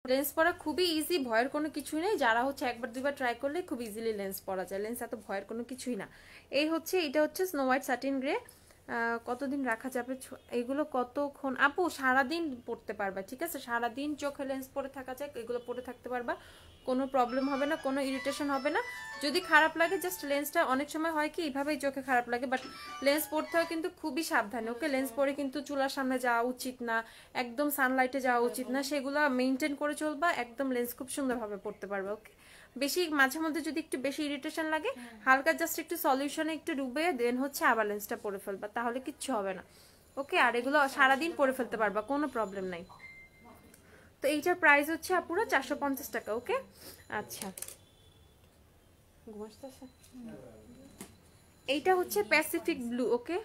লেন্স পরা খুবই ইজি, ভয়ের কোনো কিছুই নেই। যারা হচ্ছে একবার দুইবার ট্রাই করলে খুব ইজিলি লেন্স পরা যায়। লেন্স এত ভয়ের কোনো কিছুই না। এই হচ্ছে, এটা হচ্ছে স্নো হোয়াইট স্যাটিন গ্রে। কতদিন রাখা যাবে এগুলো? কতক্ষণ আপু? সারাদিন পড়তে পারবা, ঠিক আছে, সারাদিন চোখে লেন্স পরে থাকা যায়, এগুলো পরে থাকতে পারবা, কোনো প্রবলেম হবে না, কোনো ইরিটেশন হবে না। যদি খারাপ লাগে জাস্ট লেন্সটা, অনেক সময় হয় কি এইভাবেই চোখে খারাপ লাগে, বাট লেন্স পরতে হয় কিন্তু খুবই সাবধানে, ওকে। লেন্স পরে কিন্তু চুলার সামনে যাওয়া উচিত না, একদম সানলাইটে যাওয়া উচিত না, সেগুলো মেনটেন করে চলবা, একদম লেন্স খুব সুন্দরভাবে পড়তে পারবে, ওকে। বেশি মাঝে মধ্যে যদি একটু বেশি ইরিটেশন লাগে, হালকা জাস্ট একটু সলিউশনে একটু ডুবে দেন হচ্ছে আবার লেন্সটা পরে ফেলবা, তাহলে কিচ্ছু হবে না, ওকে। আর এগুলো সারাদিন পরে ফেলতে পারবা, কোনো প্রবলেম নাই। তো এইটার প্রাইস হচ্ছে পুরো 450 টাকা, ওকে। আচ্ছা, এইটা হচ্ছে প্যাসিফিক ব্লু, ওকে।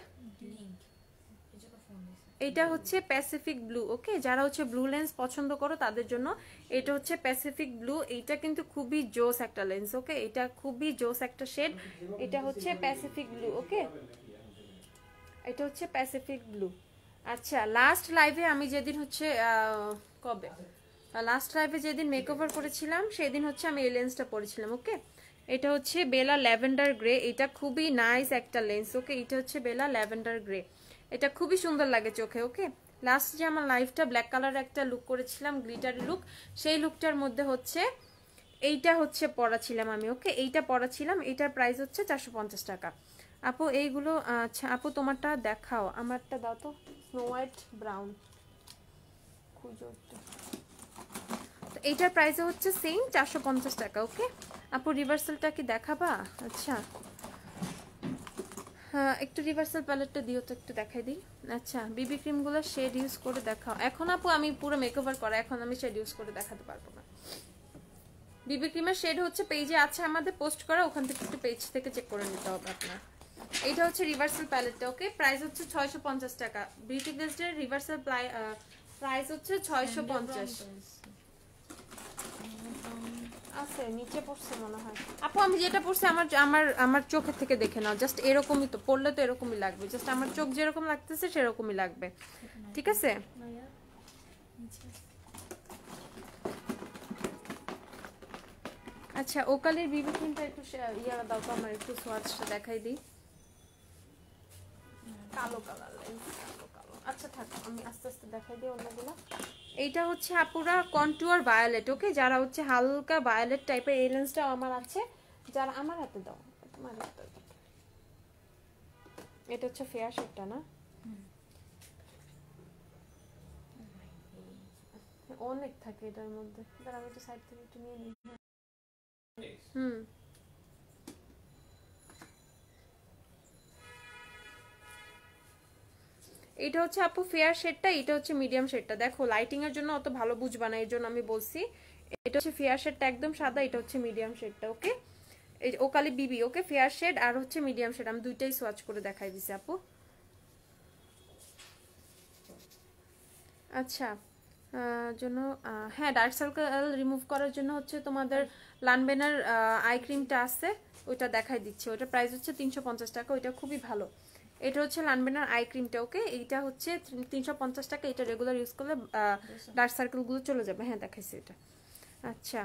এটা হচ্ছে প্যাসিফিক ব্লু, ওকে। যারা হচ্ছে ব্লু লেন্স পছন্দ করো তাদের জন্য এটা হচ্ছে প্যাসিফিক ব্লু। এইটা কিন্তু খুবই জোস একটা লেন্স, ওকে। এটা খুবই জোস একটা শেড। এটা হচ্ছে প্যাসিফিক ব্লু, ওকে। এটা হচ্ছে প্যাসিফিক ব্লু। আচ্ছা, লাস্ট লাইভে আমি যেদিন হচ্ছে কবে লাস্ট লাইভে যেদিন মেকওভার করেছিলাম সেদিন হচ্ছে আমি এই লেন্সটা পরেছিলাম, ওকে। এটা হচ্ছে বেলা ল্যাভেন্ডার গ্রে। এটা খুবই নাইস একটা লেন্স, ওকে। এটা হচ্ছে বেলা ল্যাভেন্ডার গ্রে। এটা খুবই সুন্দর লাগে চোখে, ওকে। লাস্ট যে আমার লাইফটা ব্ল্যাক কালার একটা লুক করেছিলাম, গ্লিটারি লুক, সেই লুকটার মধ্যে হচ্ছে এইটা হচ্ছে পরাছিলাম আমি, ওকে। এইটা পরাছিলাম। এইটার প্রাইস হচ্ছে 450 টাকা। আপু এইগুলো, আচ্ছা আপু তোমারটা দেখাও, আমারটা দাও তো, স্নো হোয়াইট ব্রাউন খুঁজো একটু। তো এইটার প্রাইস হচ্ছে সেম 450 টাকা, ওকে। আপু রিভার্সালটা কি দেখাবা? আচ্ছা, হ্যাঁ একটু রিভার্সাল প্যালেটটা দিও তো, একটু দেখাই দিই। আচ্ছা, বিবি ক্রিমগুলো শেড ইউজ করে দেখাও। এখন আপু আমি পুরো মেকওভার করা, এখন আমি শেড ইউজ করে দেখাতে পারবো না। বিবি ক্রিমের শেড হচ্ছে পেজে আছে আমাদের পোস্ট করা, ওখান থেকে একটু পেজ থেকে চেক করে নিতে হবে আপনার। এইটা হচ্ছে রিভার্সাল প্যালেটটা, ওকে। প্রাইস হচ্ছে 650 টাকা। বিউটি গ্লেজের রিভার্সাল প্রাইস হচ্ছে 650 আছে, নিচে পড়ছে মনে হয়। আপু আমি যেটা পড়ছি আমার আমার আমার চোখের থেকে দেখে নাও, জাস্ট এরকমই তো পড়লে তো এরকমই লাগবে, জাস্ট আমার চোখ যেরকম লাগতেছে সেরকমই লাগবে, ঠিক আছে। আচ্ছা, ওকালের বিবি ক্রিমটা একটু ইয়া দাও তো, আমার একটু সোয়াচটা দেখাই দিই। কালো কালার লেন্স, কালো কালো। আচ্ছা থাক, আমি আস্তে আস্তে দেখাই দিই অন্যগুলো। এইটা হচ্ছে আপুরা কন্টুয়ার ভায়োলেট, ওকে। যারা হচ্ছে হালকা ভায়োলেট টাইপের, এই লেন্সটাও আমার আছে। যারা আমার হাতে দাও, তোমার হাতে দাও। এটা হচ্ছে ফেয়ার শেডটা না, অনেক থাকে এটার মধ্যে। দাঁড়া আমি একটু সাইড থেকে একটু নিয়ে নিই। হুম, এটা হচ্ছে আপু ফেয়ার শেডটা, এটা হচ্ছে মিডিয়াম শেডটা। দেখো লাইটিং এর জন্য অত ভালো বুঝবা না, এর জন্য আমি বলছি। এটা হচ্ছে ফেয়ার শেডটা একদম সাদা, এটা হচ্ছে মিডিয়াম শেডটা, ওকে। এই ওকালি বিবি, ওকে, ফেয়ার শেড আর হচ্ছে মিডিয়াম শেড, আমি দুইটাই সোয়াচ করে দেখাই দিছি আপু। আচ্ছা, জন্য হ্যাঁ ডার্ক সার্কেল রিমুভ করার জন্য হচ্ছে তোমাদের লানবেনার আই ক্রিমটা আছে, ওইটা দেখাই দিচ্ছে। ওইটা প্রাইস হচ্ছে 350 টাকা, ওইটা খুবই ভালো। এটা হচ্ছে লানবেনার আই ক্রিমটা, ওকে। এইটা হচ্ছে 350 টাকা। এটা রেগুলার ইউজ করলে ডার্ক সার্কেলগুলো চলে যাবে। হ্যাঁ দেখাইছি এটা। আচ্ছা,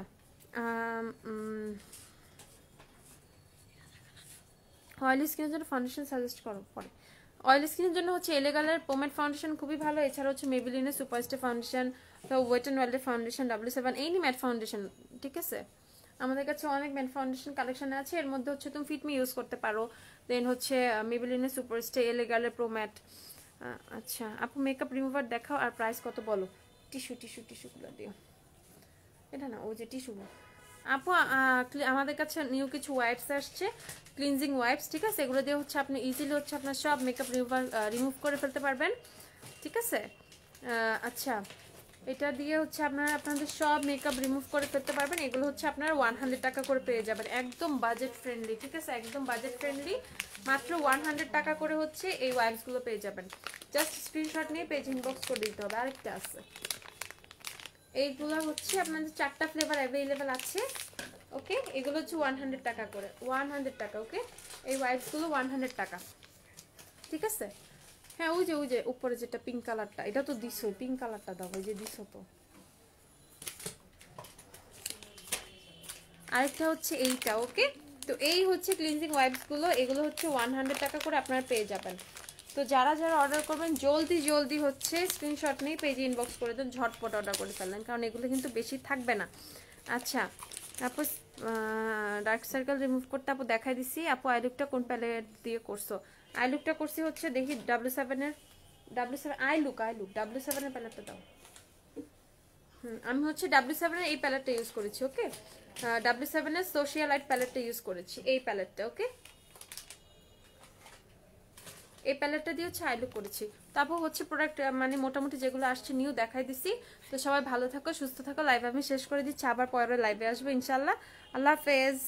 অয়েলি স্কিনের জন্য ফাউন্ডেশন সাজেস্ট করো পরে। অয়েলি স্কিনের জন্য হচ্ছে এলেগালের পোমেড ফাউন্ডেশন খুবই ভালো। এছাড়া হচ্ছে মেবিলিনের সুপারস্টার ফাউন্ডেশন, ওয়েট অ্যান্ড ওয়াইল্ডের ফাউন্ডেশন, W7, এই ম্যাট ফাউন্ডেশন, ঠিক আছে। আমাদের কাছে অনেক ম্যাট ফাউন্ডেশন কালেকশন আছে। এর মধ্যে হচ্ছে তুমি ফিটমি ইউজ করতে পারো, দেন হচ্ছে মেবিলিনের সুপারস্টার, এলেগালের প্রো ম্যাট। আচ্ছা আপু মেকআপ রিমুভার দেখাও আর প্রাইস কত বলো। টিস্যুগুলো দিও, এটা না, ও যে টিস্যুগুলো। আপু আমাদের কাছে নিউ কিছু ওয়াইপস আসছে, ক্লিনজিং ওয়াইপস, ঠিক আছে। এগুলো দিয়ে হচ্ছে আপনি ইজিলি হচ্ছে আপনার সব মেকআপ রিমুভ করে ফেলতে পারবেন, ঠিক আছে। আচ্ছা, এটা দিয়ে হচ্ছে আপনারা আপনাদের সব মেকআপ রিমুভ করে ফেলতে পারবেন। এগুলো হচ্ছে আপনারা 100 টাকা করে পেয়ে যাবেন, একদম বাজেট ফ্রেন্ডলি, ঠিক আছে, একদম বাজেট ফ্রেন্ডলি। মাত্র 100 টাকা করে হচ্ছে এই ওয়াইপসগুলো পেয়ে যাবেন। জাস্ট স্ক্রিনশট নিয়ে পেজ ইনবক্স করে দিতে হবে। আরেকটা আছে, এইগুলো হচ্ছে আপনাদের 4টা ফ্লেভার অ্যাভেলেবেল আছে। ওকে, এগুলো হচ্ছে 100 টাকা করে, 100 টাকা। ওকে, এই হোয়াইটগুলো 100 টাকা, ঠিক আছে। হ্যাঁ, ওই যে উপরে যেটা পিঙ্ক কালারটা, এটা তো দিছো, পিঙ্ক কালারটা দাও, ওই যে দিছো তো। আরেকটা হচ্ছে এইটা। ওকে, তো এই হচ্ছে ক্লিনজিং ওয়াইপসগুলো, এগুলো হচ্ছে 100 টাকা করে আপনারা পেয়ে যাবেন। তো যারা যারা অর্ডার করবেন জলদি জলদি হচ্ছে স্ক্রিনশট নিয়ে পেজে ইনবক্স করে দেন, ঝটপট অর্ডার করে ফেললেন, কারণ এগুলো কিন্তু বেশি থাকবে না। আচ্ছা, তারপর ডার্ক সার্কেল রিমুভ করতে আপু দেখাই দিছি। আপু আই লুকটা কোন প্যালেট দিয়ে করছো? আই লুকটা করছি হচ্ছে, দেখি W7 W7 এর প্যালেটটা দাও। আমি হচ্ছে W7 এর এই প্যালেটটা ইউজ করেছি। ওকে, W7 এর সোশিয়াল লাইট প্যালেটটা ইউজ করেছি, এই প্যালেটটা। ওকে, এই প্যালেটটা দিয়ে হচ্ছে আইলুক করেছি। তারপর হচ্ছে প্রোডাক্ট মানে মোটামুটি যেগুলো আসছে নিউ দেখাই দিছি। তো সবাই ভালো থাকো, সুস্থ থাকো। লাইভ আমি শেষ করে দিচ্ছি, আবার পরের লাইভে আসবো ইনশাল্লাহ। আল্লাহ হাফেজ।